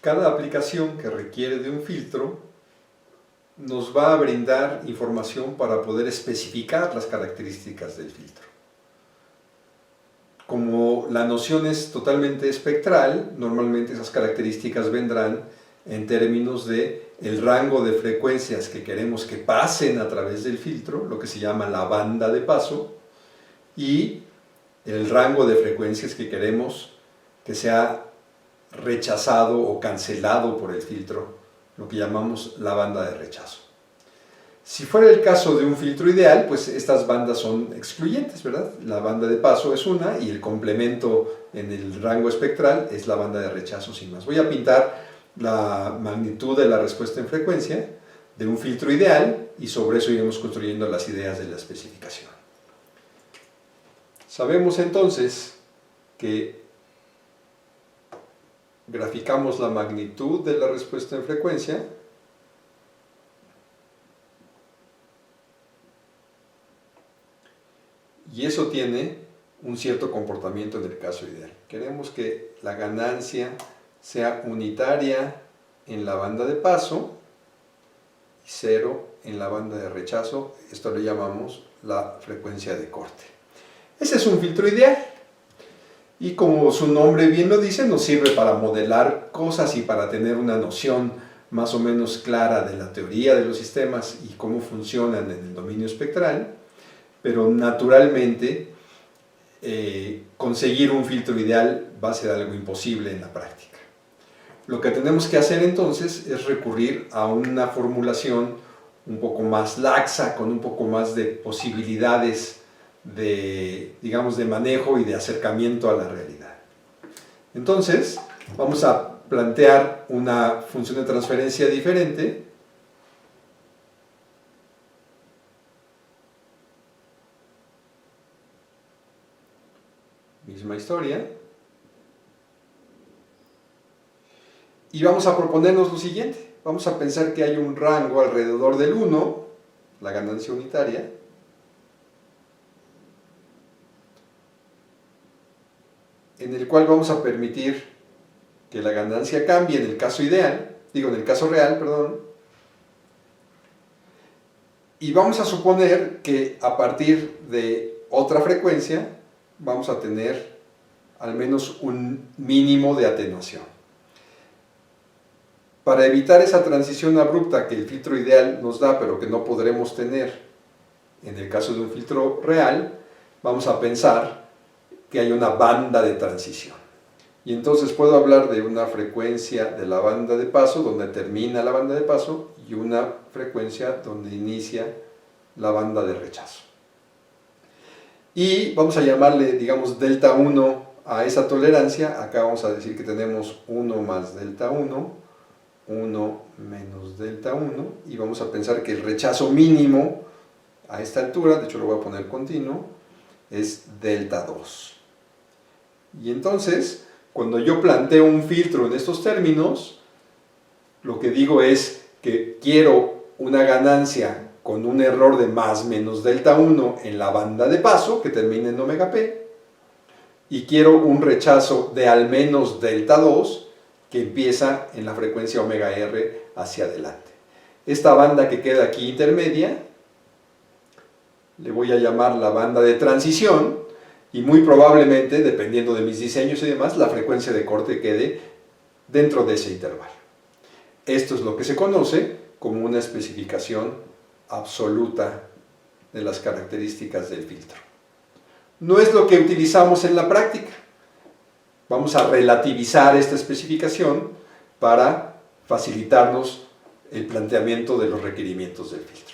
Cada aplicación que requiere de un filtro nos va a brindar información para poder especificar las características del filtro. Como la noción es totalmente espectral, normalmente esas características vendrán en términos de el rango de frecuencias que queremos que pasen a través del filtro, lo que se llama la banda de paso, y el rango de frecuencias que queremos que sea rechazado o cancelado por el filtro, lo que llamamos la banda de rechazo. Si fuera el caso de un filtro ideal, pues estas bandas son excluyentes, ¿verdad? La banda de paso es una y el complemento en el rango espectral es la banda de rechazo sin más. Voy a pintar la magnitud de la respuesta en frecuencia de un filtro ideal y sobre eso iremos construyendo las ideas de la especificación. Sabemos entonces que graficamos la magnitud de la respuesta en frecuencia y eso tiene un cierto comportamiento en el caso ideal. Queremos que la ganancia sea unitaria en la banda de paso y cero en la banda de rechazo. Esto le llamamos la frecuencia de corte. Ese es un filtro ideal. Y como su nombre bien lo dice, nos sirve para modelar cosas y para tener una noción más o menos clara de la teoría de los sistemas y cómo funcionan en el dominio espectral, pero naturalmente conseguir un filtro ideal va a ser algo imposible en la práctica. Lo que tenemos que hacer entonces es recurrir a una formulación un poco más laxa, con un poco más de posibilidades de, digamos, de manejo y de acercamiento a la realidad. Entonces, vamos a plantear una función de transferencia diferente. Misma historia. Y vamos a proponernos lo siguiente. Vamos a pensar que hay un rango alrededor del 1, la ganancia unitaria, en el cual vamos a permitir que la ganancia cambie en el caso ideal, en el caso real, perdón, y vamos a suponer que a partir de otra frecuencia vamos a tener al menos un mínimo de atenuación. Para evitar esa transición abrupta que el filtro ideal nos da, pero que no podremos tener en el caso de un filtro real, vamos a pensar que hay una banda de transición. Y entonces puedo hablar de una frecuencia de la banda de paso, donde termina la banda de paso, y una frecuencia donde inicia la banda de rechazo. Y vamos a llamarle, digamos, delta 1 a esa tolerancia. Acá vamos a decir que tenemos 1 más delta 1, 1 menos delta 1, y vamos a pensar que el rechazo mínimo a esta altura, de hecho lo voy a poner continuo, es delta 2. Y entonces, cuando yo planteo un filtro en estos términos, lo que digo es que quiero una ganancia con un error de más menos delta 1 en la banda de paso, que termine en omega p, y quiero un rechazo de al menos delta 2, que empieza en la frecuencia omega r hacia adelante. Esta banda que queda aquí intermedia, le voy a llamar la banda de transición, y muy probablemente, dependiendo de mis diseños y demás, la frecuencia de corte quede dentro de ese intervalo. Esto es lo que se conoce como una especificación absoluta de las características del filtro. No es lo que utilizamos en la práctica. Vamos a relativizar esta especificación para facilitarnos el planteamiento de los requerimientos del filtro.